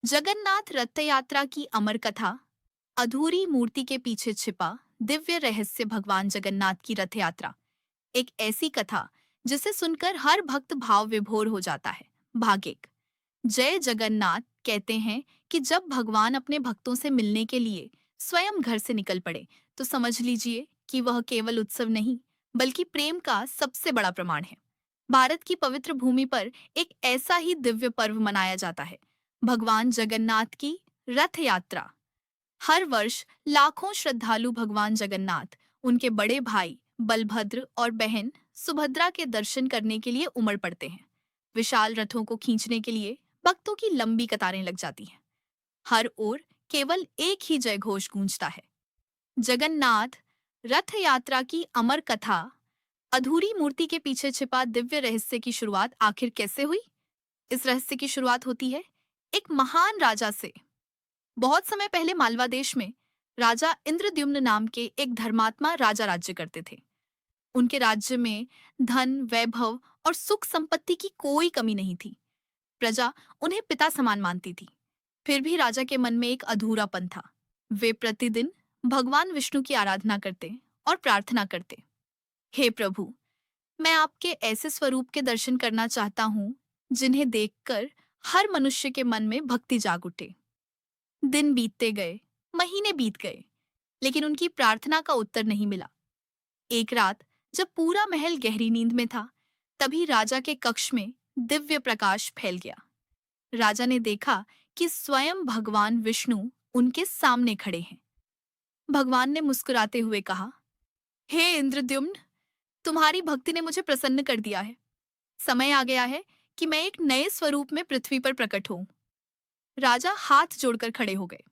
जगन्नाथ रथ यात्रा की अमर कथा। अधूरी मूर्ति के पीछे छिपा दिव्य रहस्य। भगवान जगन्नाथ की रथ यात्रा एक ऐसी कथा जिसे सुनकर हर भक्त भाव विभोर हो जाता है। भाग एक। जय जगन्नाथ कहते हैं कि जब भगवान अपने भक्तों से मिलने के लिए स्वयं घर से निकल पड़े तो समझ लीजिए कि वह केवल उत्सव नहीं बल्कि प्रेम का सबसे बड़ा प्रमाण है। भारत की पवित्र भूमि पर एक ऐसा ही दिव्य पर्व मनाया जाता है, भगवान जगन्नाथ की रथ यात्रा। हर वर्ष लाखों श्रद्धालु भगवान जगन्नाथ, उनके बड़े भाई बलभद्र और बहन सुभद्रा के दर्शन करने के लिए उमड़ पड़ते हैं। विशाल रथों को खींचने के लिए भक्तों की लंबी कतारें लग जाती हैं। हर ओर केवल एक ही जय घोष गूंजता है, जगन्नाथ रथ यात्रा की अमर कथा। अधूरी मूर्ति के पीछे छिपा दिव्य रहस्य की शुरुआत आखिर कैसे हुई? इस रहस्य की शुरुआत होती है एक महान राजा से। बहुत समय पहले मालवा देश में राजा इंद्रद्युम्न नाम के एक धर्मात्मा राजा राज्य करते थे। उनके राज्य में धन, वैभव और सुख संपत्ति की कोई कमी नहीं थी। प्रजा उन्हें पिता समान मानती थी। फिर भी राजा के मन में एक अधूरापन था। वे प्रतिदिन भगवान विष्णु की आराधना करते और प्रार्थना करते। हे प्रभु, मैं आपके ऐसे स्वरूप के दर्शन करना चाहता हूँ जिन्हें देखकर हर मनुष्य के मन में भक्ति जाग उठे। दिन बीतते गए, महीने बीत गए, लेकिन उनकी प्रार्थना का उत्तर नहीं मिला। एक रात जब पूरा महल गहरी नींद में था, तभी राजा के कक्ष में दिव्य प्रकाश फैल गया। राजा ने देखा कि स्वयं भगवान विष्णु उनके सामने खड़े हैं। भगवान ने मुस्कुराते हुए कहा, हे इंद्रद्युम्न, तुम्हारी भक्ति ने मुझे प्रसन्न कर दिया है। समय आ गया है कि मैं एक नए स्वरूप में पृथ्वी पर प्रकट हूं। राजा हाथ जोड़कर खड़े हो गए।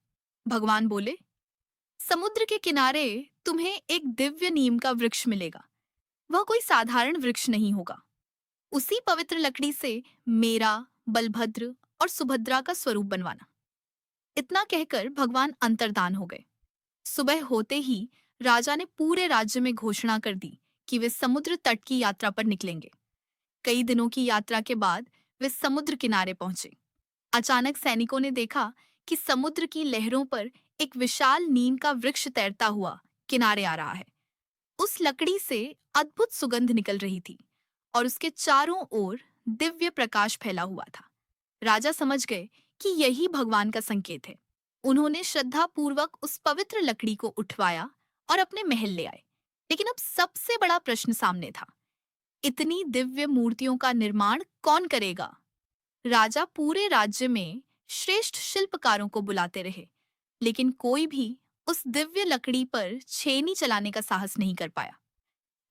भगवान बोले, समुद्र के किनारे तुम्हें एक दिव्य नीम का वृक्ष मिलेगा। वह कोई साधारण वृक्ष नहीं होगा। उसी पवित्र लकड़ी से मेरा, बलभद्र और सुभद्रा का स्वरूप बनवाना। इतना कहकर भगवान अंतर्धान हो गए। सुबह होते ही राजा ने पूरे राज्य में घोषणा कर दी कि वे समुद्र तट की यात्रा पर निकलेंगे। कई दिनों की यात्रा के बाद वे समुद्र किनारे पहुंचे। अचानक सैनिकों ने देखा कि समुद्र की लहरों पर एक विशाल नीम का वृक्ष तैरता हुआ किनारे आ रहा है। उस लकड़ी से अद्भुत सुगंध निकल रही थी और उसके चारों ओर दिव्य प्रकाश फैला हुआ था। राजा समझ गए कि यही भगवान का संकेत है। उन्होंने श्रद्धा पूर्वक उस पवित्र लकड़ी को उठवाया और अपने महल ले आए। लेकिन अब सबसे बड़ा प्रश्न सामने था, इतनी दिव्य मूर्तियों का निर्माण कौन करेगा? राजा पूरे राज्य में श्रेष्ठ शिल्पकारों को बुलाते रहे, लेकिन कोई भी उस दिव्य लकड़ी पर छेनी चलाने का साहस नहीं कर पाया।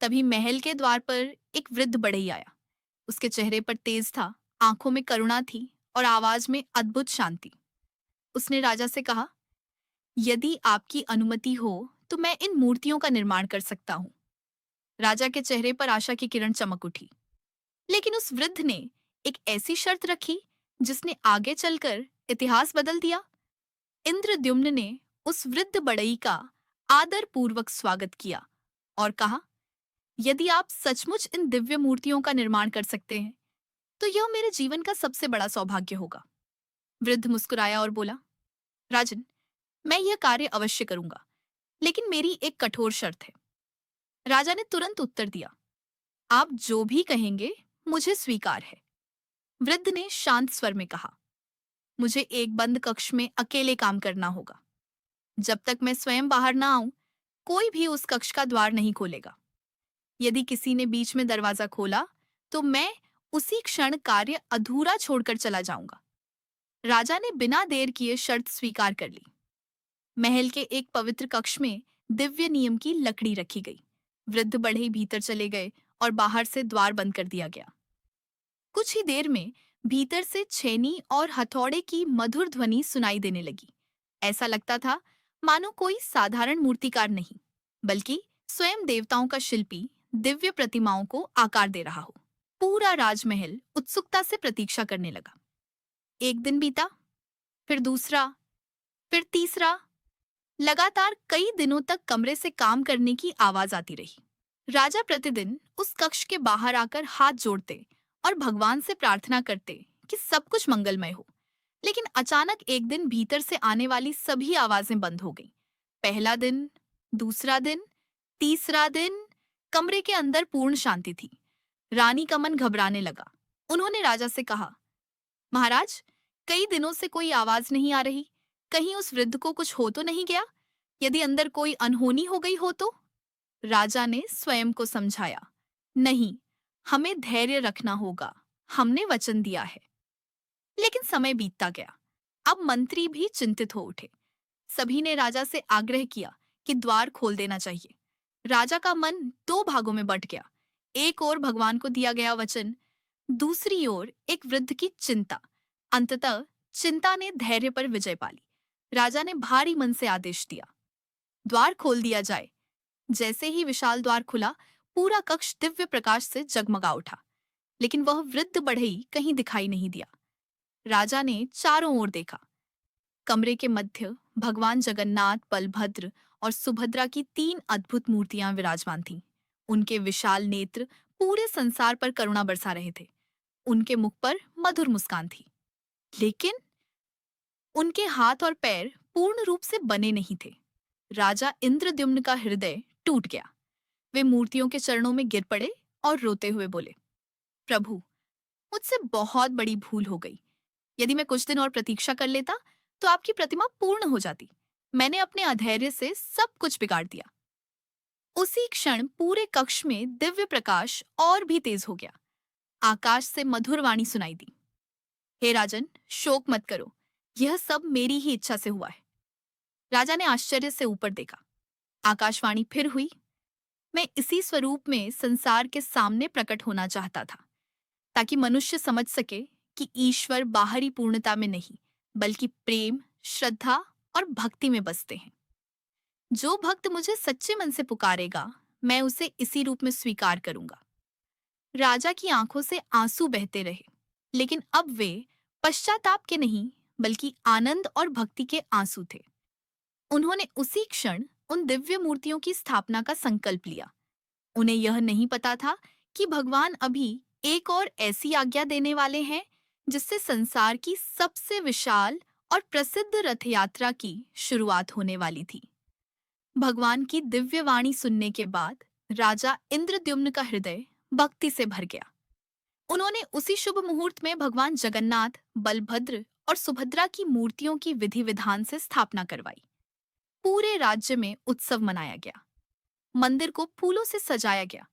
तभी महल के द्वार पर एक वृद्ध बढ़ई आया। उसके चेहरे पर तेज था, आंखों में करुणा थी और आवाज में अद्भुत शांति। उसने राजा से कहा, यदि आपकी अनुमति हो तो मैं इन मूर्तियों का निर्माण कर सकता हूँ। राजा के चेहरे पर आशा की किरण चमक उठी। लेकिन उस वृद्ध ने एक ऐसी शर्त रखी जिसने आगे चलकर इतिहास बदल दिया। इंद्रद्युम्न ने उस वृद्ध बढ़ई का आदर पूर्वक स्वागत किया और कहा, यदि आप सचमुच इन दिव्य मूर्तियों का निर्माण कर सकते हैं तो यह मेरे जीवन का सबसे बड़ा सौभाग्य होगा। वृद्ध मुस्कुराया और बोला, राजन, मैं यह कार्य अवश्य करूंगा, लेकिन मेरी एक कठोर शर्त है। राजा ने तुरंत उत्तर दिया, आप जो भी कहेंगे मुझे स्वीकार है। वृद्ध ने शांत स्वर में कहा, मुझे एक बंद कक्ष में अकेले काम करना होगा। जब तक मैं स्वयं बाहर ना आऊं, कोई भी उस कक्ष का द्वार नहीं खोलेगा। यदि किसी ने बीच में दरवाजा खोला तो मैं उसी क्षण कार्य अधूरा छोड़कर चला जाऊंगा। राजा ने बिना देर किए शर्त स्वीकार कर ली। महल के एक पवित्र कक्ष में दिव्य नियम की लकड़ी रखी गई। वृद्ध बढ़ई भीतर चले गए और बाहर से द्वार बंद कर दिया गया। कुछ ही देर में भीतर से छेनी और हथौड़े की मधुर ध्वनि सुनाई देने लगी। ऐसा लगता था मानो कोई साधारण मूर्तिकार नहीं, बल्कि स्वयं देवताओं का शिल्पी दिव्य प्रतिमाओं को आकार दे रहा हो। पूरा राजमहल उत्सुकता से प्रतीक्षा करने लगा। एक दिन बीता, फिर दूसरा, फिर तीसरा। लगातार कई दिनों तक कमरे से काम करने की आवाज आती रही। राजा प्रतिदिन उस कक्ष के बाहर आकर हाथ जोड़ते और भगवान से प्रार्थना करते कि सब कुछ मंगलमय हो। लेकिन अचानक एक दिन भीतर से आने वाली सभी आवाजें बंद हो गईं। पहला दिन, दूसरा दिन, तीसरा दिन, कमरे के अंदर पूर्ण शांति थी। रानी का मन घबराने लगा। उन्होंने राजा से कहा, महाराज, कई दिनों से कोई आवाज नहीं आ रही। कहीं उस वृद्ध को कुछ हो तो नहीं गया? यदि अंदर कोई अनहोनी हो गई हो तो? राजा ने स्वयं को समझाया, नहीं, हमें धैर्य रखना होगा। हमने वचन दिया है। लेकिन समय बीतता गया। अब मंत्री भी चिंतित हो उठे। सभी ने राजा से आग्रह किया कि द्वार खोल देना चाहिए। राजा का मन दो भागों में बंट गया। एक ओर भगवान को दिया गया वचन, दूसरी ओर एक वृद्ध की चिंता। अंततः चिंता ने धैर्य पर विजय पाली। राजा ने भारी मन से आदेश दिया, द्वार खोल दिया जाए। जैसे ही विशाल द्वार खुला, पूरा कक्ष दिव्य प्रकाश से जगमगा उठा। लेकिन वह वृद्ध बढ़ई कहीं दिखाई नहीं दिया। राजा ने चारों ओर देखा। कमरे के मध्य भगवान जगन्नाथ, बलभद्र और सुभद्रा की तीन अद्भुत मूर्तियां विराजमान थीं। उनके विशाल नेत्र पूरे संसार पर करुणा बरसा रहे थे। उनके मुख पर मधुर मुस्कान थी। लेकिन उनके हाथ और पैर पूर्ण रूप से बने नहीं थे। राजा इंद्रद्युम्न का हृदय टूट गया। वे मूर्तियों के चरणों में गिर पड़े और रोते हुए बोले, प्रभु, मुझसे बहुत बड़ी भूल हो गई। यदि मैं कुछ दिन और प्रतीक्षा कर लेता तो आपकी प्रतिमा पूर्ण हो जाती। मैंने अपने अधैर्य से सब कुछ बिगाड़ दिया। उसी क्षण पूरे कक्ष में दिव्य प्रकाश और भी तेज हो गया। आकाश से मधुर वाणी सुनाई दी, हे राजन, शोक मत करो। यह सब मेरी ही इच्छा से हुआ है। राजा ने आश्चर्य से ऊपर देखा। आकाशवाणी फिर हुई, मैं इसी स्वरूप में संसार के सामने प्रकट होना चाहता था, ताकि मनुष्य समझ सके कि ईश्वर बाहरी पूर्णता में नहीं, बल्कि प्रेम, श्रद्धा और भक्ति में बसते हैं। जो भक्त मुझे सच्चे मन से पुकारेगा, मैं उसे इसी रूप में स्वीकार करूंगा। राजा की आंखों से आंसू बहते रहे, लेकिन अब वे पश्चाताप के नहीं, बल्कि आनंद और भक्ति के आंसू थे। उन्होंने उसी क्षण उन दिव्य मूर्तियों की स्थापना का संकल्प लिया। उन्हें यह नहीं पता था कि भगवान अभी एक और ऐसी आज्ञा देने वाले हैं जिससे संसार की सबसे विशाल और प्रसिद्ध रथ यात्रा की शुरुआत होने वाली थी। भगवान की दिव्य वाणी सुनने के बाद राजा इंद्रद्युम्न का हृदय भक्ति से भर गया। उन्होंने उसी शुभ मुहूर्त में भगवान जगन्नाथ, बलभद्र और सुभद्रा की मूर्तियों की विधि विधान से स्थापना करवाई। पूरे राज्य में उत्सव मनाया गया। मंदिर को फूलों से सजाया गया।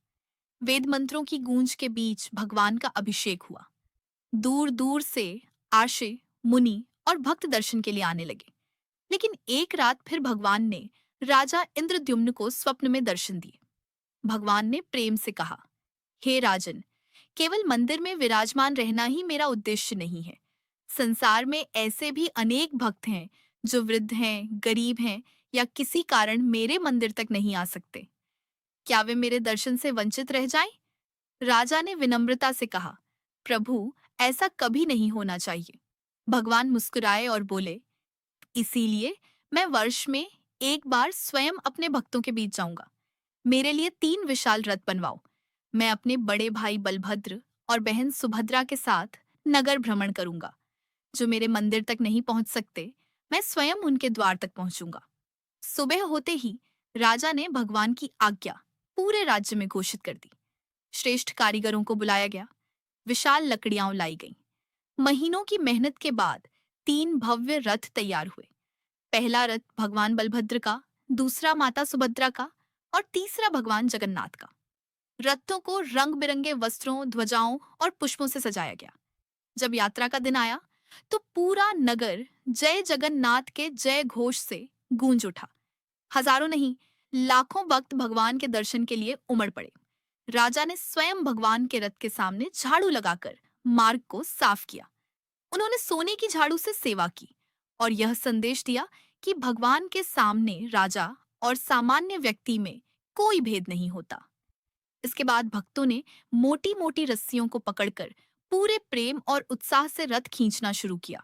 वेद मंत्रों की गूंज के बीच भगवान का अभिषेक हुआ। दूर दूर से आर्षे, मुनि और भक्त दर्शन के लिए आने लगे। लेकिन एक रात फिर भगवान ने राजा इंद्रद्युम्न को स्वप्न में दर्शन दिए। भगवान ने प्रेम से कहा, हे राजन, केवल मंदिर में विराजमान रहना ही मेरा उद्देश्य नहीं है। संसार में ऐसे भी अनेक भक्त हैं जो वृद्ध हैं, गरीब हैं या किसी कारण मेरे मंदिर तक नहीं आ सकते। क्या वे मेरे दर्शन से वंचित रह जाएं? राजा ने विनम्रता से कहा, प्रभु, ऐसा कभी नहीं होना चाहिए। भगवान मुस्कुराए और बोले, इसीलिए मैं वर्ष में एक बार स्वयं अपने भक्तों के बीच जाऊंगा। मेरे लिए 3 विशाल रथ बनवाओ। मैं अपने बड़े भाई बलभद्र और बहन सुभद्रा के साथ नगर भ्रमण करूंगा। जो मेरे मंदिर तक नहीं पहुंच सकते, मैं स्वयं उनके द्वार तक पहुंचूंगा। सुबह होते ही राजा ने भगवान की आज्ञा पूरे राज्य में घोषित कर दी। श्रेष्ठ कारीगरों को बुलाया गया। विशाल लकड़ियां लाई गईं। महीनों की मेहनत के बाद 3 भव्य रथ तैयार हुए। पहला रथ भगवान बलभद्र का, दूसरा माता सुभद्रा का और तीसरा भगवान जगन्नाथ का। रथों को रंग बिरंगे वस्त्रों, ध्वजाओं और पुष्पों से सजाया गया। जब यात्रा का दिन आया तो पूरा नगर जय जगन्नाथ के जय घोष से गूंज उठा। हजारों नहीं, लाखों भक्त भगवान के दर्शन के लिए उमड़ पड़े। राजा ने स्वयं भगवान के रथ के सामने झाड़ू लगाकर मार्ग को साफ किया। उन्होंने सोने की झाड़ू से सेवा की और यह संदेश दिया कि भगवान के सामने राजा और सामान्य व्यक्ति में कोई भेद नहीं होता। इसके बाद भक्तों ने मोटी मोटी रस्सियों को पकड़कर पूरे प्रेम और उत्साह से रथ खींचना शुरू किया।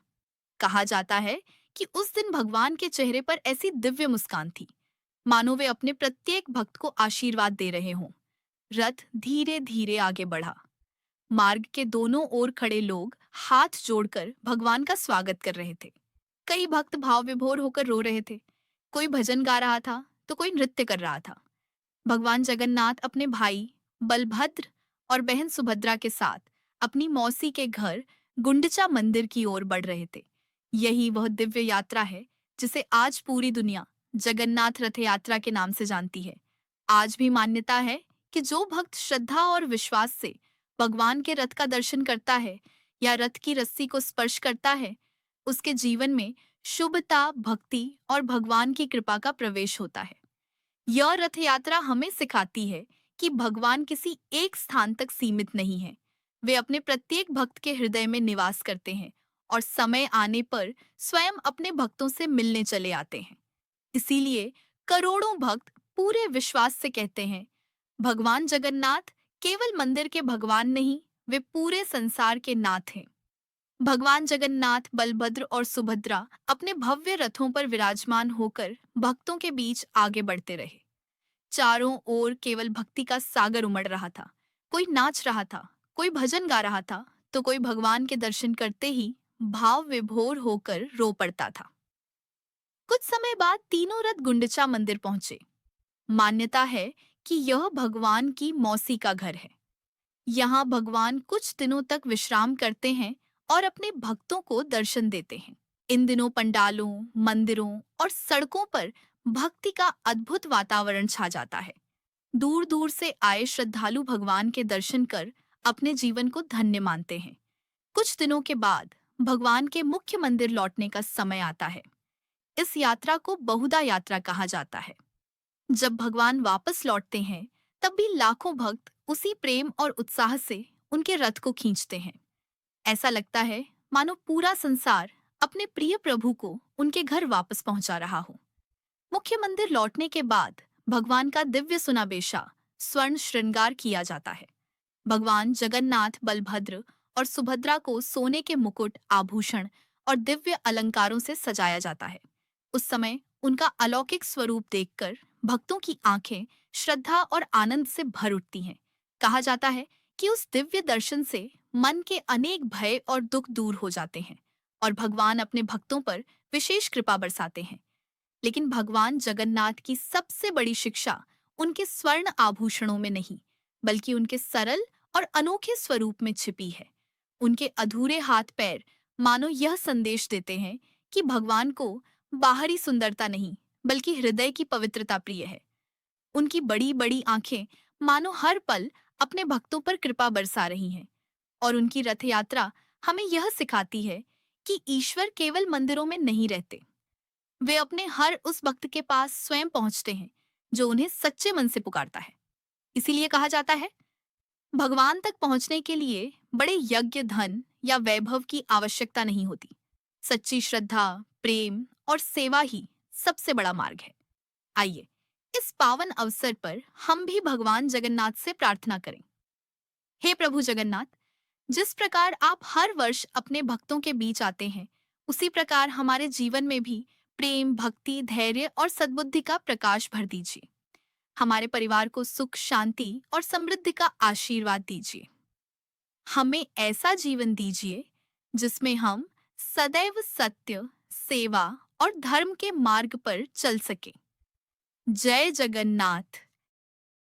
कहा जाता है कि उस दिन भगवान के चेहरे पर ऐसी दिव्य मुस्कान थी, मानो वे अपने प्रत्येक भक्त को आशीर्वाद दे रहे हों। रथ धीरे धीरे आगे बढ़ा। मार्ग के दोनों ओर खड़े लोग हाथ जोड़कर भगवान का स्वागत कर रहे थे। कई भक्त भाव विभोर होकर रो रहे थे। कोई भजन गा रहा था तो कोई नृत्य कर रहा था। भगवान जगन्नाथ अपने भाई बलभद्र और बहन सुभद्रा के साथ अपनी मौसी के घर गुंडचा मंदिर की ओर बढ़ रहे थे। यही वह दिव्य यात्रा है जिसे आज पूरी दुनिया जगन्नाथ रथ यात्रा के नाम से जानती है। आज भी मान्यता है कि जो भक्त श्रद्धा और विश्वास से भगवान के रथ का दर्शन करता है या रथ की रस्सी को स्पर्श करता है, उसके जीवन में शुभता, भक्ति और भगवान की कृपा का प्रवेश होता है। यह रथ यात्रा हमें सिखाती है कि भगवान किसी एक स्थान तक सीमित नहीं है। वे अपने प्रत्येक भक्त के हृदय में निवास करते हैं और समय आने पर स्वयं अपने भक्तों से मिलने चले आते हैं। इसीलिए करोड़ों भक्त पूरे विश्वास से कहते हैं, भगवान जगन्नाथ केवल मंदिर के भगवान नहीं, वे पूरे संसार के नाथ हैं। भगवान जगन्नाथ, बलभद्र और सुभद्रा अपने भव्य रथों पर विराजमान होकर भक्तों के बीच आगे बढ़ते रहे। चारों ओर केवल भक्ति का सागर उमड़ रहा था। कोई नाच रहा था, कोई भजन गा रहा था, तो कोई भगवान के दर्शन करते ही भाव विभोर होकर रो पड़ता था। कुछ समय बाद तीनों रथ गुंडचा मंदिर पहुंचे। मान्यता है कि यह भगवान की मौसी का घर है। यहाँ भगवान कुछ दिनों तक विश्राम करते हैं और अपने भक्तों को दर्शन देते हैं। इन दिनों पंडालों, मंदिरों और सड़कों पर भक्ति का अद्भुत वातावरण छा जाता है। दूर दूर से आए श्रद्धालु भगवान के दर्शन कर अपने जीवन को धन्य मानते हैं। कुछ दिनों के बाद भगवान के मुख्य मंदिर लौटने का समय आता है। इस यात्रा को बहुधा यात्रा कहा जाता है। जब भगवान वापस लौटते हैं, तब भी लाखों भक्त उसी प्रेम और उत्साह से उनके रथ को खींचते हैं। ऐसा लगता है मानो पूरा संसार अपने प्रिय प्रभु को उनके घर वापस पहुंचा रहा हो। मुख्य मंदिर लौटने के बाद भगवान का दिव्य सुनाबेशा स्वर्ण श्रृंगार किया जाता है। भगवान जगन्नाथ, बलभद्र और सुभद्रा को सोने के मुकुट, आभूषण और दिव्य अलंकारों से सजाया जाता है। उस समय उनका अलौकिक स्वरूप देखकर भक्तों की आंखें श्रद्धा और आनंद से भर उठती हैं। कहा जाता है कि उस दिव्य दर्शन से मन के अनेक भय और दुख दूर हो जाते हैं और भगवान अपने भक्तों पर विशेष कृपा बरसाते हैं। लेकिन भगवान जगन्नाथ की सबसे बड़ी शिक्षा उनके स्वर्ण आभूषणों में नहीं, बल्कि उनके सरल और अनोखे स्वरूप में छिपी है। उनके अधूरे हाथ पैर मानो यह संदेश देते हैं कि भगवान को बाहरी सुंदरता नहीं, बल्कि हृदय की पवित्रता प्रिय है। उनकी बड़ी बड़ी आंखें मानो हर पल अपने भक्तों पर कृपा बरसा रही हैं और उनकी रथ यात्रा हमें यह सिखाती है कि ईश्वर केवल मंदिरों में नहीं रहते। वे अपने हर उस भक्त के पास स्वयं पहुंचते हैं जो उन्हें सच्चे मन से पुकारता है। इसीलिए कहा जाता है, भगवान तक पहुंचने के लिए बड़े यज्ञ, धन या वैभव की आवश्यकता नहीं होती। सच्ची श्रद्धा, प्रेम और सेवा ही सबसे बड़ा मार्ग है। आइए इस पावन अवसर पर हम भी भगवान जगन्नाथ से प्रार्थना करें। हे प्रभु जगन्नाथ, जिस प्रकार आप हर वर्ष अपने भक्तों के बीच आते हैं, उसी प्रकार हमारे जीवन में भी प्रेम, भक्ति, धैर्य और सद्बुद्धि का प्रकाश भर दीजिए। हमारे परिवार को सुख, शांति और समृद्धि का आशीर्वाद दीजिए। हमें ऐसा जीवन दीजिए जिसमें हम सदैव सत्य, सेवा और धर्म के मार्ग पर चल सकें। जय जगन्नाथ।